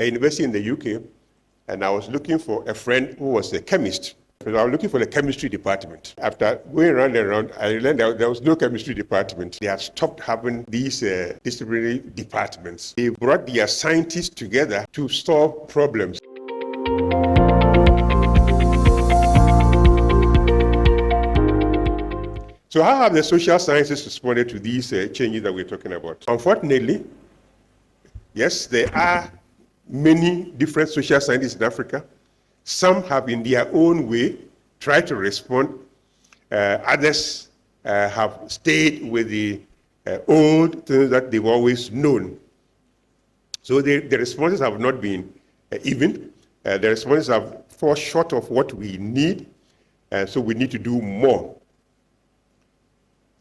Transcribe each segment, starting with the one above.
a university in the UK, and I was looking for a friend who was a chemist. So I was looking for the chemistry department. After going around and around, I learned that there was no chemistry department. They had stopped having these disciplinary departments. They brought their scientists together to solve problems. So how have the social sciences responded to these changes that we're talking about? Unfortunately, yes, there are many different social scientists in Africa. Some have, in their own way, tried to respond. Others have stayed with the old things that they've always known. So the responses have not been even. The responses have fallen short of what we need, so we need to do more.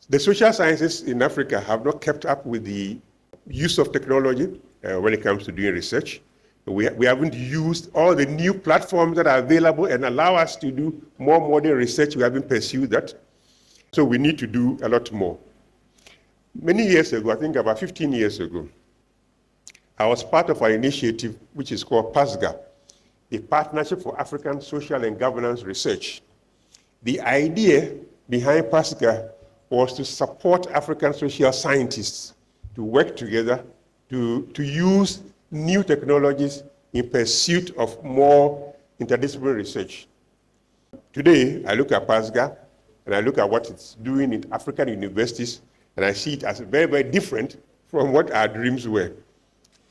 The social sciences in Africa have not kept up with the use of technology when it comes to doing research. We haven't used all the new platforms that are available and allow us to do more modern research. We haven't pursued that. So we need to do a lot more. Many years ago, I think about 15 years ago, I was part of an initiative which is called PASGA, the Partnership for African Social and Governance Research. The idea behind PASGA was to support African social scientists to work together to use new technologies in pursuit of more interdisciplinary research. Today, I look at PASGA and I look at what it's doing in African universities, and I see it as very, very different from what our dreams were.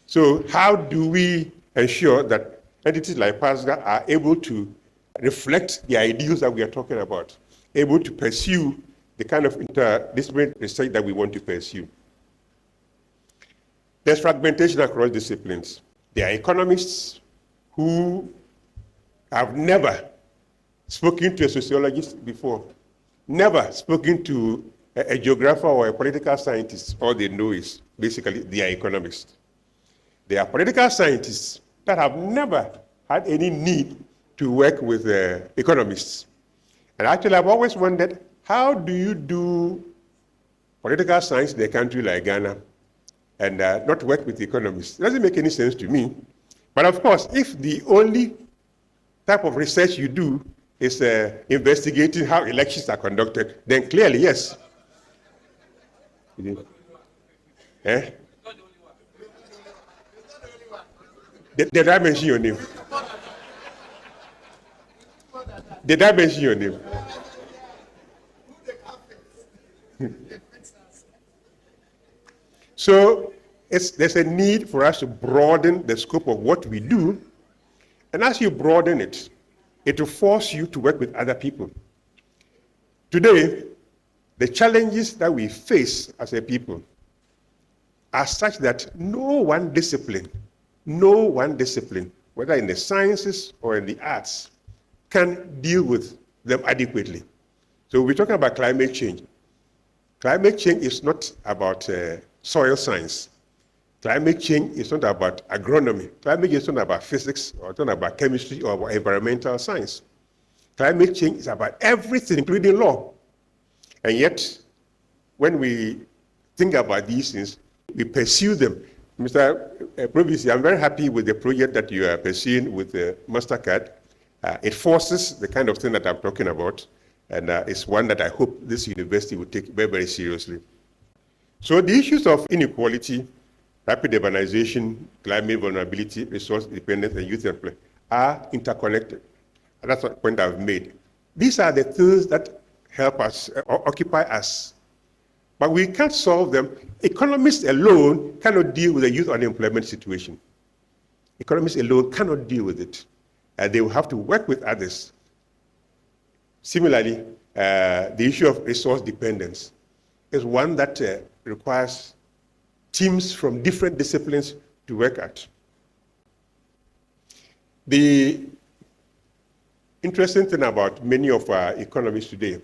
So how do we ensure that entities like PASGA are able to reflect the ideals that we are talking about, able to pursue the kind of interdisciplinary research that we want to pursue? There's fragmentation across disciplines. There are economists who have never spoken to a sociologist before, never spoken to a geographer or a political scientist. All they know is basically they are economists. There are political scientists that have never had any need to work with economists. And actually, I've always wondered, how do you do political science in a country like Ghana and not work with economists? It doesn't make any sense to me. But of course, if the only type of research you do is investigating how elections are conducted, then clearly, yes. Eh? Did I mention your name? Did I mention your name? So there's a need for us to broaden the scope of what we do. And as you broaden it, it will force you to work with other people. Today, the challenges that we face as a people are such that no one discipline, whether in the sciences or in the arts, can deal with them adequately. So we're talking about climate change. Climate change is not about soil science. Climate change is not about agronomy. Climate change is not about physics, or it's not about chemistry, or about environmental science. Climate change is about everything, including law. And yet, when we think about these things, we pursue them. Mr. Prof, I'm very happy with the project that you are pursuing with MasterCard. It forces the kind of thing that I'm talking about, and it's one that I hope this university will take very, very seriously. So the issues of inequality, rapid urbanization, climate vulnerability, resource dependence, and youth employment are interconnected. And that's the point I've made. These are the things that help us, or occupy us. But we can't solve them. Economists alone cannot deal with the youth unemployment situation. Economists alone cannot deal with it. They will have to work with others. Similarly, the issue of resource dependence is one that requires teams from different disciplines to work at. The interesting thing about many of our economies today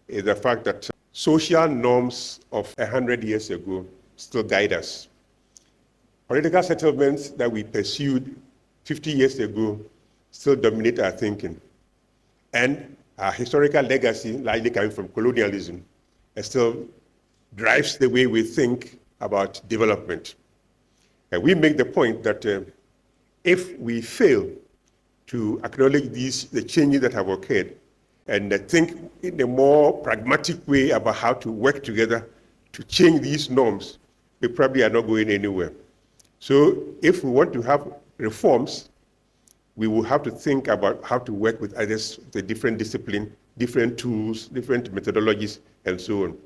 is the fact that social norms of 100 years ago still guide us. Political settlements that we pursued 50 years ago still dominate our thinking. And our historical legacy, largely coming from colonialism, still drives the way we think about development. And we make the point that if we fail to acknowledge the changes that have occurred and think in a more pragmatic way about how to work together to change these norms, we probably are not going anywhere. So if we want to have reforms, we will have to think about how to work with others, the different disciplines, different tools, different methodologies, and so on.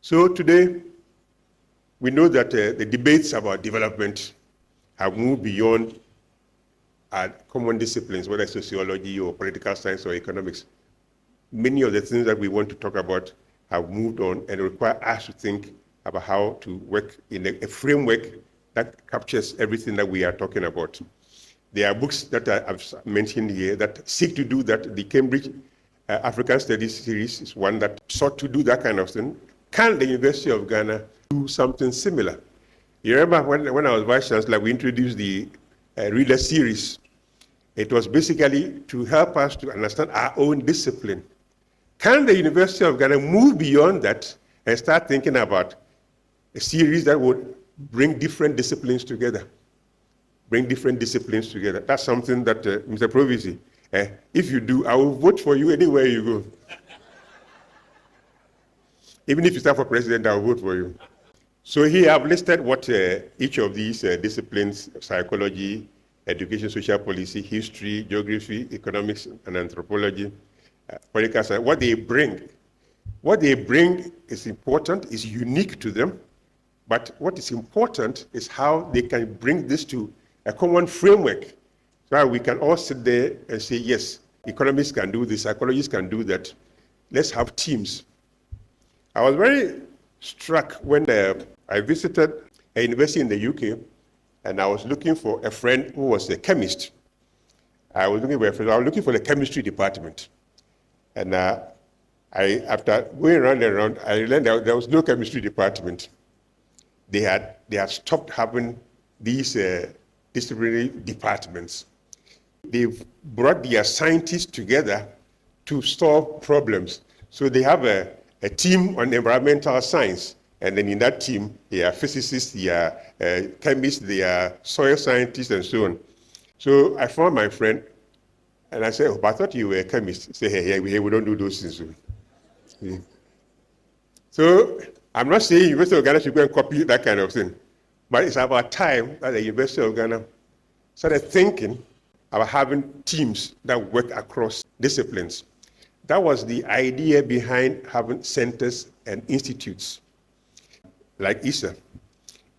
So today, we know that the debates about development have moved beyond our common disciplines, whether sociology or political science or economics. Many of the things that we want to talk about have moved on and require us to think about how to work in a framework that captures everything that we are talking about. There are books that I've mentioned here that seek to do that. The Cambridge African Studies series is one that sought to do that kind of thing. Can the University of Ghana do something similar? You remember when I was Vice Chancellor, we introduced the Reader series. It was basically to help us to understand our own discipline. Can the University of Ghana move beyond that and start thinking about a series that would bring different disciplines together? That's something that, Mr. Provisi, if you do, I will vote for you anywhere you go. Even if you stand for president, I will vote for you. So here I've listed what each of these disciplines, psychology, education, social policy, history, geography, economics, and anthropology, political science, what they bring. What they bring is important, is unique to them, but what is important is how they can bring this to a common framework, so that we can all sit there and say, yes, economists can do this, psychologists can do that. Let's have teams. I was very struck when I visited a university in the UK, and I was looking for a friend who was a chemist. I was looking for the chemistry department. And after going around and around, I learned that there was no chemistry department. They had stopped having these disciplinary departments. They've brought their scientists together to solve problems. So they have a team on environmental science, and then in that team, there are physicists, there are chemists, there are soil scientists, and so on. So I found my friend, and I said, oh, but I thought you were a chemist. He said, hey, we don't do those things. Yeah. So I'm not saying University of Ghana should go and copy that kind of thing, but it's about time that the University of Ghana started thinking about having teams that work across disciplines. That was the idea behind having centers and institutes like ISA.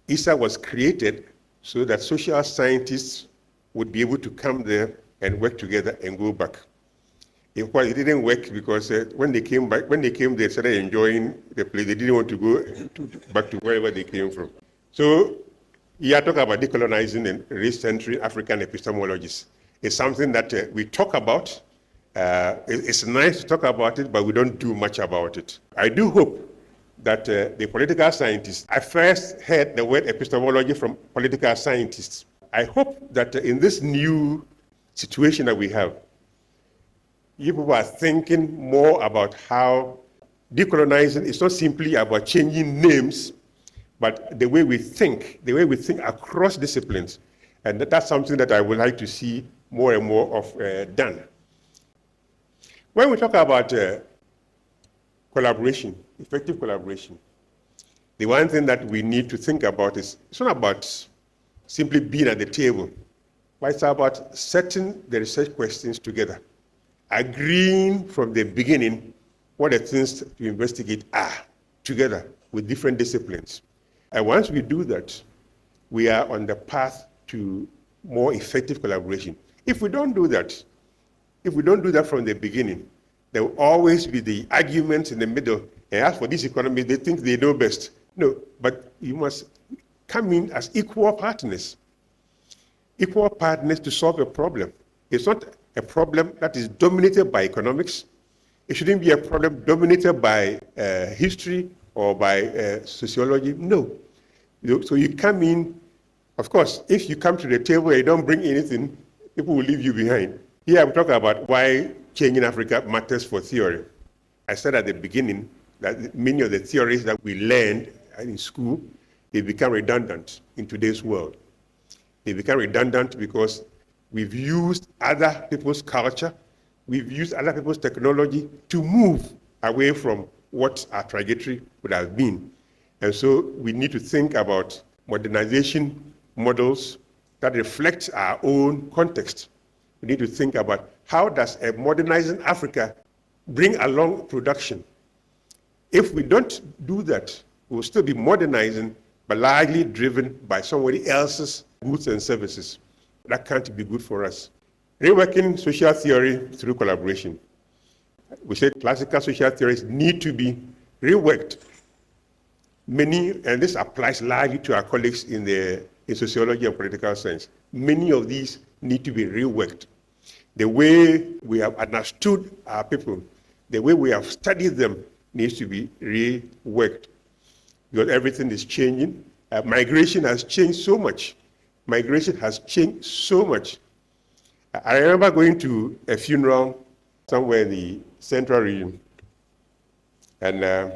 ISA was created so that social scientists would be able to come there and work together and go back. It didn't work because when they came back, they started enjoying the place. They didn't want to go back to wherever they came from. So you are talking about decolonizing and recentering African epistemologies. It's something that we talk about. It's nice to talk about it, but we don't do much about it. I do hope that the political scientists, I first heard the word epistemology from political scientists. I hope that in this new situation that we have, you people are thinking more about how decolonizing is not simply about changing names, but the way we think across disciplines. And that's something that I would like to see more and more of done. When we talk about collaboration, effective collaboration, the one thing that we need to think about is it's not about simply being at the table, but it's about setting the research questions together, agreeing from the beginning what the things to investigate are together with different disciplines. And once we do that, we are on the path to more effective collaboration. If we don't do that from the beginning, there will always be the arguments in the middle. And as for this economy, they think they know best. No, but you must come in as equal partners to solve a problem. It's not a problem that is dominated by economics. It shouldn't be a problem dominated by history or by sociology. No. So you come in, of course, if you come to the table and you don't bring anything, people will leave you behind. Here I'm talking about why changing Africa matters for theory. I said at the beginning that many of the theories that we learned in school, they become redundant in today's world. They become redundant because we've used other people's culture, we've used other people's technology to move away from what our trajectory would have been. And so we need to think about modernization models that reflect our own context. We need to think about how does a modernizing Africa bring along production. If we don't do that, we'll still be modernizing, but largely driven by somebody else's goods and services. That can't be good for us. Reworking social theory through collaboration. We said classical social theories need to be reworked. Many, and this applies largely to our colleagues in sociology and political science, many of these need to be reworked. The way we have understood our people, the way we have studied them needs to be reworked because everything is changing. Migration has changed so much. Migration has changed so much. I remember going to a funeral somewhere in the central region, and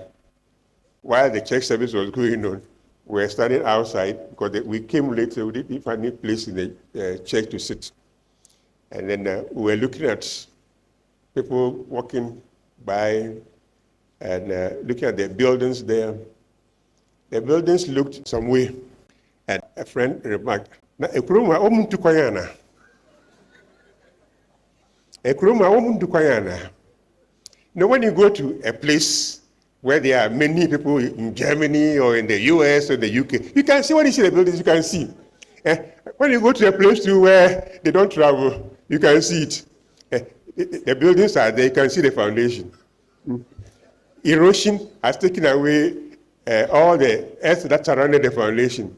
while the church service was going on, we were standing outside because we came late, so we didn't find any place in the church to sit. And then we were looking at people walking by and looking at the buildings there. The buildings looked some way, and a friend remarked, "Na ekuruma omuntu kwayana. Ekuruma omuntu kwayana." Now, when you go to a place where there are many people in Germany or in the US or the UK, you can see when you see the buildings, you can see. When you go to a place too where they don't travel, you can see it. The buildings are there, you can see the foundation. Erosion has taken away all the earth that surrounded the foundation.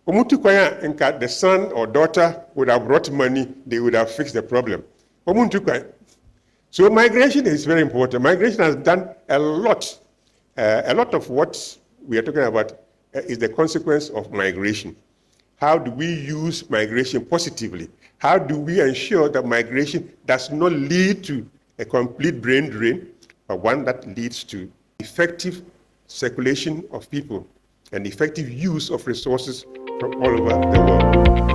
The son or daughter would have brought money, they would have fixed the problem. So migration is very important. Migration has done a lot. A lot of what we are talking about is the consequence of migration. How do we use migration positively? How do we ensure that migration does not lead to a complete brain drain, but one that leads to effective circulation of people and effective use of resources from all over the world?